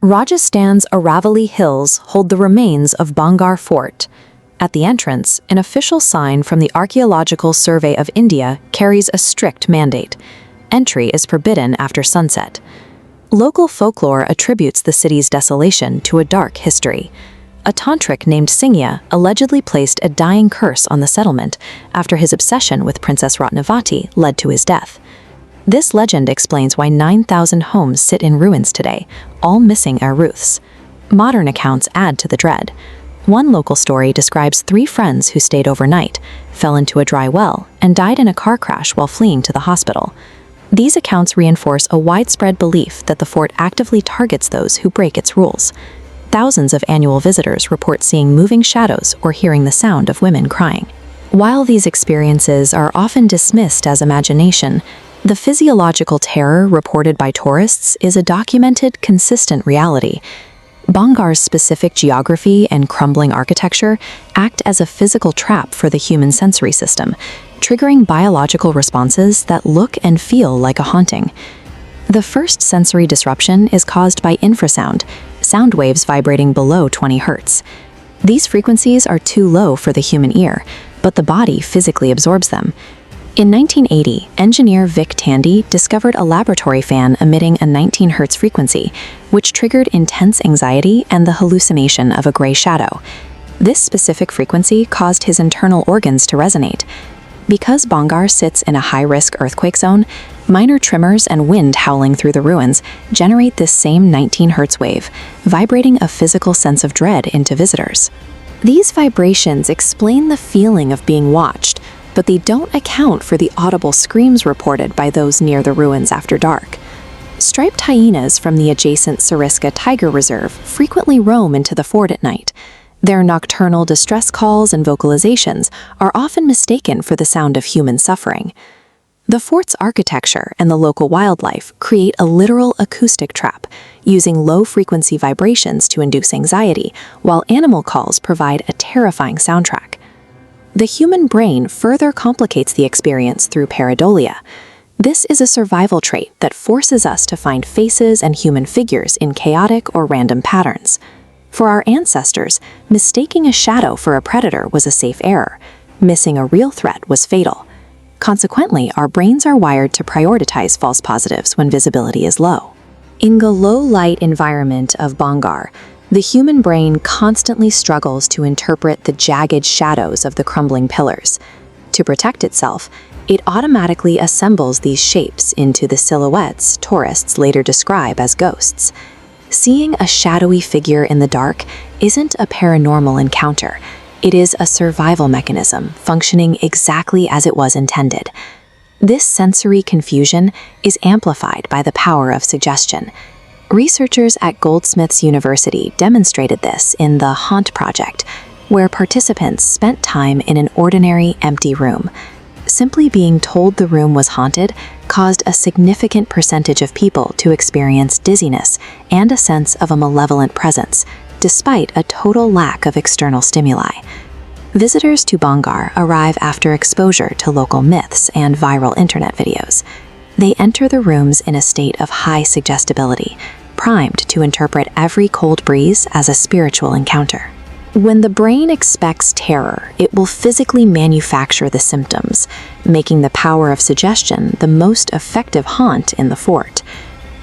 Rajasthan's Aravalli Hills hold the remains of Bhangarh Fort. At the entrance, an official sign from the Archaeological Survey of India carries a strict mandate. Entry is forbidden after sunset. Local folklore attributes the city's desolation to a dark history. A tantric named Singya allegedly placed a dying curse on the settlement after his obsession with Princess Ratnavati led to his death. This legend explains why 9,000 homes sit in ruins today, all missing roofs. Modern accounts add to the dread. One local story describes 3 friends who stayed overnight, fell into a dry well, and died in a car crash while fleeing to the hospital. These accounts reinforce a widespread belief that the fort actively targets those who break its rules. Thousands of annual visitors report seeing moving shadows or hearing the sound of women crying. While these experiences are often dismissed as imagination, the physiological terror reported by tourists is a documented, consistent reality. Bhangarh's specific geography and crumbling architecture act as a physical trap for the human sensory system, triggering biological responses that look and feel like a haunting. The first sensory disruption is caused by infrasound, sound waves vibrating below 20 Hz. These frequencies are too low for the human ear, but the body physically absorbs them. In 1980, engineer Vic Tandy discovered a laboratory fan emitting a 19 Hz frequency, which triggered intense anxiety and the hallucination of a gray shadow. This specific frequency caused his internal organs to resonate. Because Bhangarh sits in a high-risk earthquake zone, minor tremors and wind howling through the ruins generate this same 19 Hz wave, vibrating a physical sense of dread into visitors. These vibrations explain the feeling of being watched, but they don't account for the audible screams reported by those near the ruins after dark. Striped hyenas from the adjacent Sariska Tiger Reserve frequently roam into the fort at night. Their nocturnal distress calls and vocalizations are often mistaken for the sound of human suffering. The fort's architecture and the local wildlife create a literal acoustic trap, using low-frequency vibrations to induce anxiety, while animal calls provide a terrifying soundtrack. The human brain further complicates the experience through pareidolia. This is a survival trait that forces us to find faces and human figures in chaotic or random patterns. For our ancestors, mistaking a shadow for a predator was a safe error. Missing a real threat was fatal. Consequently, our brains are wired to prioritize false positives when visibility is low. In the low-light environment of Bhangarh, the human brain constantly struggles to interpret the jagged shadows of the crumbling pillars. To protect itself, it automatically assembles these shapes into the silhouettes tourists later describe as ghosts. Seeing a shadowy figure in the dark isn't a paranormal encounter. It is a survival mechanism functioning exactly as it was intended. This sensory confusion is amplified by the power of suggestion. Researchers at Goldsmiths University demonstrated this in the Haunt Project, where participants spent time in an ordinary, empty room. Simply being told the room was haunted caused a significant percentage of people to experience dizziness and a sense of a malevolent presence, despite a total lack of external stimuli. Visitors to Bhangarh arrive after exposure to local myths and viral internet videos. They enter the rooms in a state of high suggestibility, primed to interpret every cold breeze as a spiritual encounter. When the brain expects terror, it will physically manufacture the symptoms, making the power of suggestion the most effective haunt in the fort.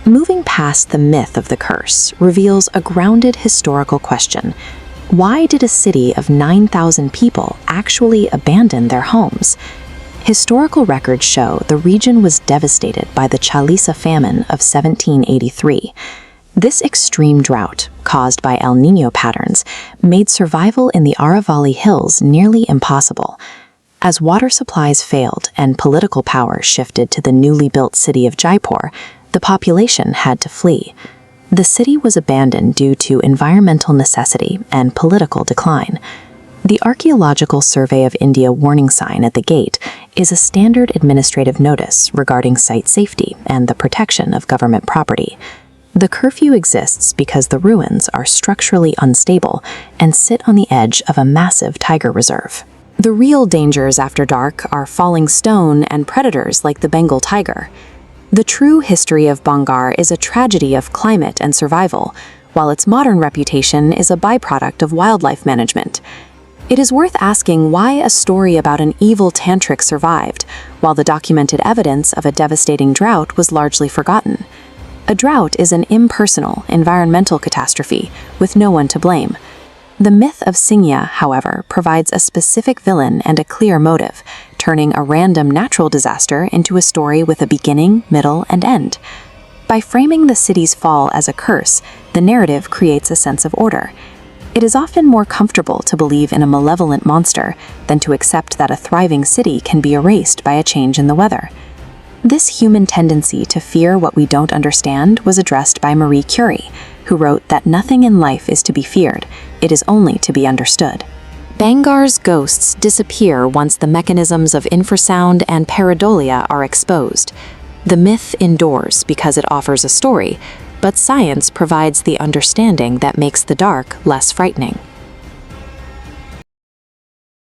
Moving past the myth of the curse reveals a grounded historical question. Why did a city of 9,000 people actually abandon their homes? Historical records show the region was devastated by the Chalisa famine of 1783. This extreme drought, caused by El Niño patterns, made survival in the Aravalli Hills nearly impossible. As water supplies failed and political power shifted to the newly built city of Jaipur, the population had to flee. The city was abandoned due to environmental necessity and political decline. The Archaeological Survey of India warning sign at the gate is a standard administrative notice regarding site safety and the protection of government property. The curfew exists because the ruins are structurally unstable and sit on the edge of a massive tiger reserve. The real dangers after dark are falling stone and predators like the Bengal tiger. The true history of Bhangarh is a tragedy of climate and survival, while its modern reputation is a byproduct of wildlife management. It is worth asking why a story about an evil tantric survived, while the documented evidence of a devastating drought was largely forgotten. A drought is an impersonal, environmental catastrophe, with no one to blame. The myth of Singya, however, provides a specific villain and a clear motive, turning a random natural disaster into a story with a beginning, middle, and end. By framing the city's fall as a curse, the narrative creates a sense of order. It is often more comfortable to believe in a malevolent monster than to accept that a thriving city can be erased by a change in the weather. This human tendency to fear what we don't understand was addressed by Marie Curie, who wrote that nothing in life is to be feared, it is only to be understood. Bhangarh's ghosts disappear once the mechanisms of infrasound and pareidolia are exposed. The myth endures because it offers a story, but science provides the understanding that makes the dark less frightening.